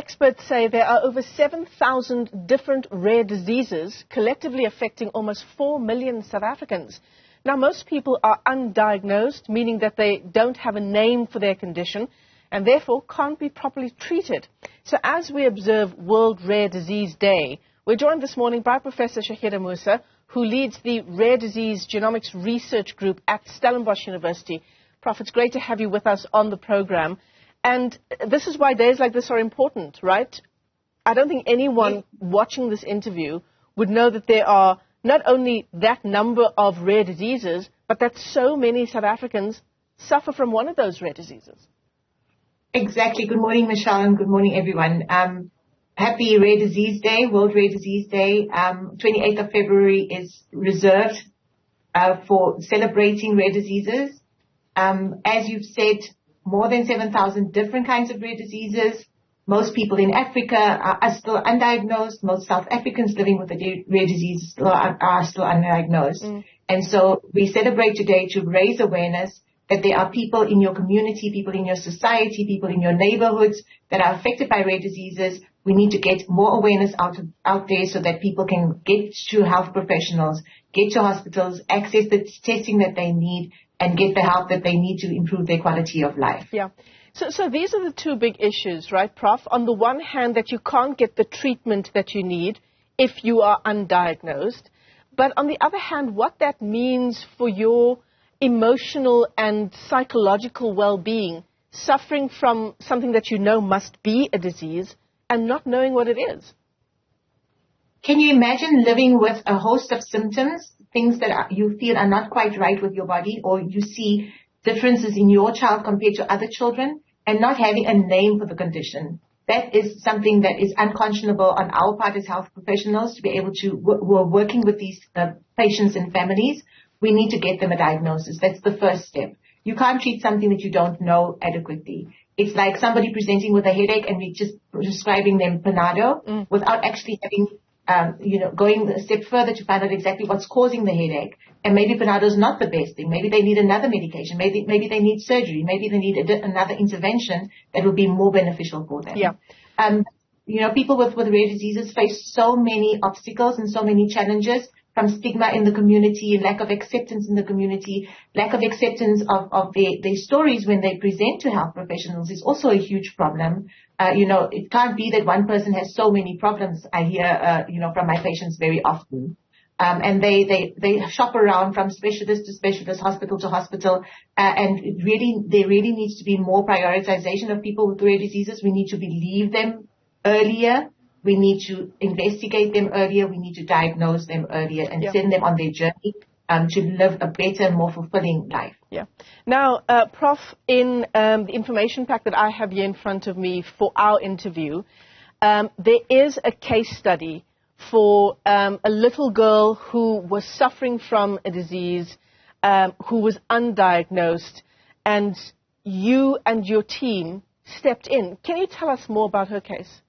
experts say there are over 7,000 different rare diseases collectively affecting almost 4 million South Africans. Now, most people are undiagnosed, meaning that they don't have a name for their condition and therefore can't be properly treated. So as we observe World Rare Disease Day, we're joined this morning by Professor Shahida Moosa, who leads the Rare Disease Genomics Research Group at Stellenbosch University. Prof, it's great to have you with us on the program. And this is why days like this are important, right? I don't think anyone watching this interview would know that there are not only that number of rare diseases, but that so many South Africans suffer from one of those rare diseases. Exactly. Good morning, Michelle, and good morning, everyone. Happy Rare Disease Day, World Rare Disease Day. 28th of February is reserved for celebrating rare diseases. As you've said, more than 7,000 different kinds of rare diseases. Most people in Africa are still undiagnosed. Most South Africans living with a rare disease are still undiagnosed. And so we celebrate today to raise awareness that there are people in your community, people in your society, people in your neighborhoods that are affected by rare diseases. We need to get more awareness out there so that people can get to health professionals, get to hospitals, access the testing that they need, and get the help that they need to improve their quality of life. Yeah. So these are the two big issues, right, Prof? On the one hand, that you can't get the treatment that you need if you are undiagnosed. But on the other hand, what that means for your emotional and psychological well-being, suffering from something that you know must be a disease and not knowing what it is. Can you imagine living with a host of symptoms, things that you feel are not quite right with your body, or you see differences in your child compared to other children, and not having a name for the condition? That is something that is unconscionable on our part as health professionals to be able to, who are working with these patients and families. We need to get them a diagnosis. That's the first step. You can't treat something that you don't know adequately. It's like somebody presenting with a headache and we just prescribing them Panado without actually having, going a step further to find out exactly what's causing the headache. And maybe Panado is not the best thing. Maybe they need another medication. Maybe they need surgery. Maybe they need another intervention that will be more beneficial for them. Yeah. People with rare diseases face so many obstacles and so many challenges, from stigma in the community, lack of acceptance in the community, lack of acceptance of their stories when they present to health professionals is also a huge problem. It can't be that one person has so many problems. I hear, from my patients very often. And they shop around from specialist to specialist, hospital to hospital. And there really needs to be more prioritization of people with rare diseases. We need to believe them earlier. We need to investigate them earlier. We need to diagnose them earlier and send them on their journey to live a better and more fulfilling life. Yeah. Now, Prof, in the information pack that I have here in front of me for our interview, there is a case study for a little girl who was suffering from a disease, who was undiagnosed, and you and your team stepped in. Can you tell us more about her case?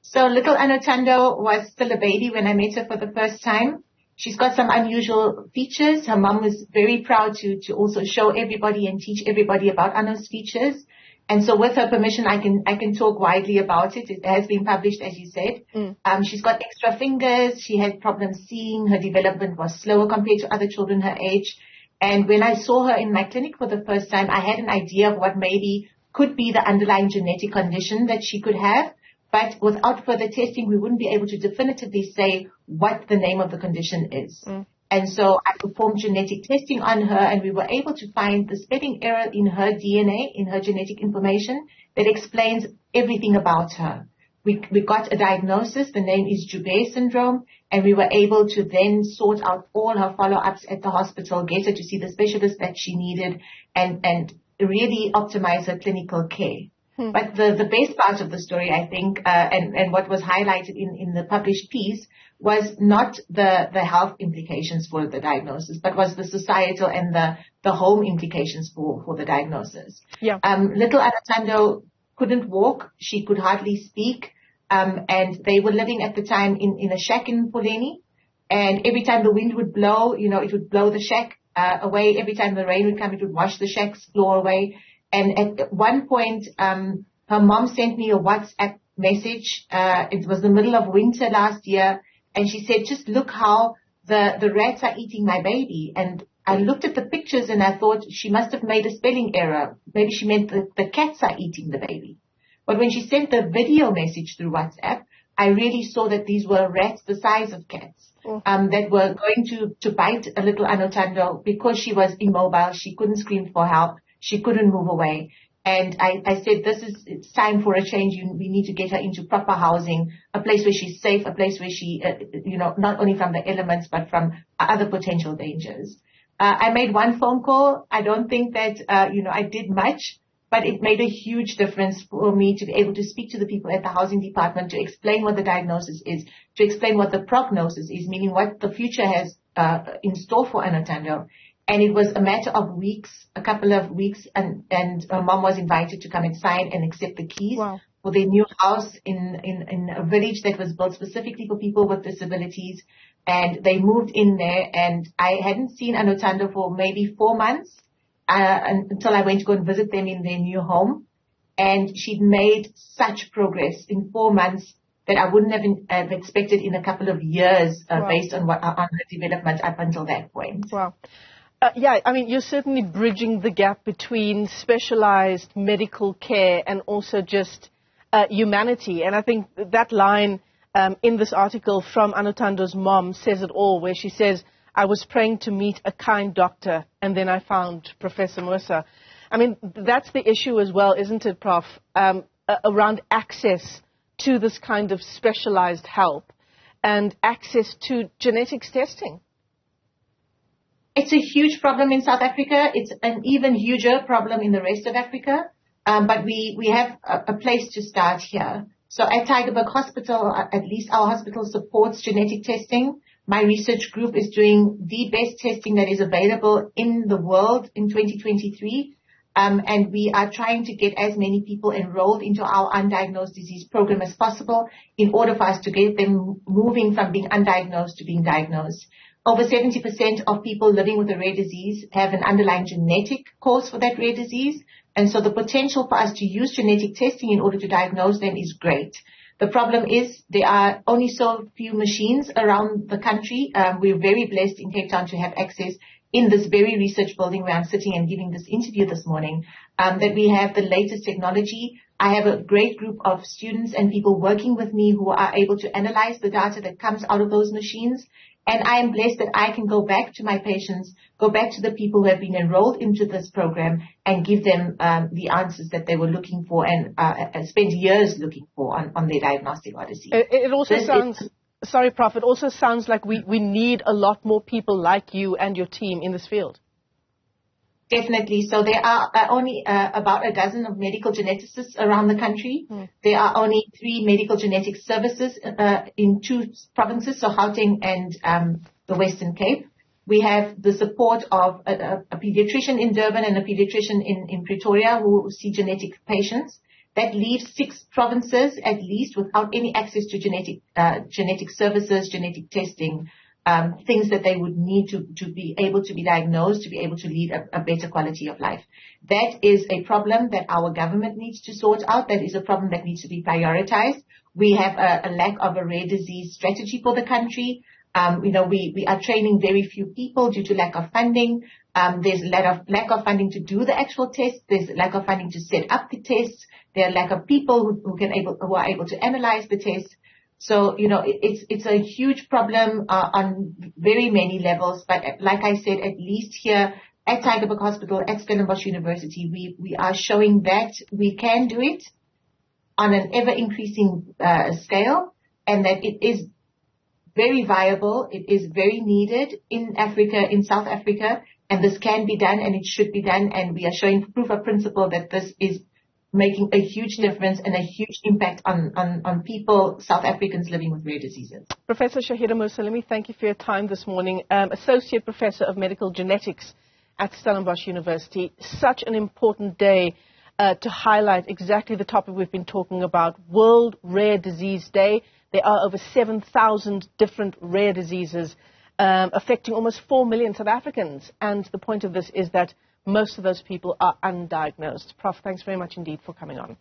So little Anotando was still a baby when I met her for the first time. She's got some unusual features. Her mom was very proud to also show everybody and teach everybody about Ano's features. And so with her permission, I can talk widely about it. It has been published, as you said. She's got extra fingers. She had problems seeing. Her development was slower compared to other children her age. And when I saw her in my clinic for the first time, I had an idea of what maybe could be the underlying genetic condition that she could have. But without further testing, we wouldn't be able to definitively say what the name of the condition is. And so I performed genetic testing on her, and we were able to find the spelling error in her DNA, in her genetic information, that explains everything about her. We got a diagnosis. The name is Joubert syndrome, and we were able to then sort out all her follow-ups at the hospital, get her to see the specialist that she needed, and really optimize her clinical care. But the best part of the story, I think, and what was highlighted in the published piece was not the health implications for the diagnosis, but was the societal and the home implications for the diagnosis. Yeah. Little Anatando couldn't walk. She could hardly speak. And they were living at the time in a shack in Puleni. And every time the wind would blow, it would blow the shack away. Every time the rain would come, it would wash the shack's floor away. And at one point, her her mom sent me a WhatsApp message. It was the middle of winter last year, and she said, just look how the rats are eating my baby. And I looked at the pictures and I thought she must have made a spelling error. Maybe she meant the cats are eating the baby. But when she sent the video message through WhatsApp, I really saw that these were rats the size of cats that were going to bite a little Anotando because she was immobile. She couldn't scream for help. She couldn't move away. And I said, it's time for a change. We need to get her into proper housing, a place where she's safe, a place where she, not only from the elements, but from other potential dangers. I made one phone call. I don't think that, I did much, but it made a huge difference for me to be able to speak to the people at the housing department, to explain what the diagnosis is, to explain what the prognosis is, meaning what the future has in store for Anotando. And it was a matter of weeks, a couple of weeks, and her mom was invited to come and sign and accept the keys for their new house in a village that was built specifically for people with disabilities. And they moved in there, and I hadn't seen Anotando for maybe 4 months until I went to go and visit them in their new home. And she'd made such progress in 4 months that I wouldn't have expected in a couple of years based on her development up until that point. Wow. You're certainly bridging the gap between specialized medical care and also just humanity. And I think that line in this article from Anotando's mom says it all, where she says, I was praying to meet a kind doctor, and then I found Professor Moosa. I mean, that's the issue as well, isn't it, Prof, around access to this kind of specialized help and access to genetics testing. It's a huge problem in South Africa. It's an even huger problem in the rest of Africa. But we have a place to start here. So at Tygerberg Hospital, at least our hospital supports genetic testing. My research group is doing the best testing that is available in the world in 2023. And we are trying to get as many people enrolled into our undiagnosed disease program as possible in order for us to get them moving from being undiagnosed to being diagnosed. Over 70% of people living with a rare disease have an underlying genetic cause for that rare disease. And so the potential for us to use genetic testing in order to diagnose them is great. The problem is there are only so few machines around the country. We're very blessed in Cape Town to have access in this very research building where I'm sitting and giving this interview this morning, that we have the latest technology. I have a great group of students and people working with me who are able to analyze the data that comes out of those machines. And I am blessed that I can go back to my patients, go back to the people who have been enrolled into this program and give them the answers that they were looking for and spend years looking for on their diagnostic odyssey. It also sounds, sorry, Prof, it also sounds like we need a lot more people like you and your team in this field. Definitely. So there are only about a dozen of medical geneticists around the country. There are only 3 medical genetic services in 2 provinces, so Gauteng and the Western Cape. We have the support of a pediatrician in Durban and a pediatrician in Pretoria who see genetic patients. That leaves 6 provinces at least without any access to genetic services, genetic testing. Things that they would need to be able to be diagnosed, to be able to lead a better quality of life. That is a problem that our government needs to sort out. That is a problem that needs to be prioritized. We have a lack of a rare disease strategy for the country. We are training very few people due to lack of funding. There's lack of funding to do the actual tests. There's lack of funding to set up the tests. There are lack of people who are able to analyze the tests. So, it's a huge problem on very many levels. But like I said, at least here at Tygerberg Hospital, at Stellenbosch University, we are showing that we can do it on an ever-increasing scale, and that it is very viable, it is very needed in Africa, in South Africa, and this can be done and it should be done, and we are showing proof of principle that this is making a huge difference and a huge impact on people, South Africans living with rare diseases. Professor Shahida Moosa, let me thank you for your time this morning. Associate Professor of Medical Genetics at Stellenbosch University. Such an important day to highlight exactly the topic we've been talking about, World Rare Disease Day. There are over 7,000 different rare diseases affecting almost 4 million South Africans. And the point of this is that most of those people are undiagnosed. Prof, thanks very much indeed for coming on.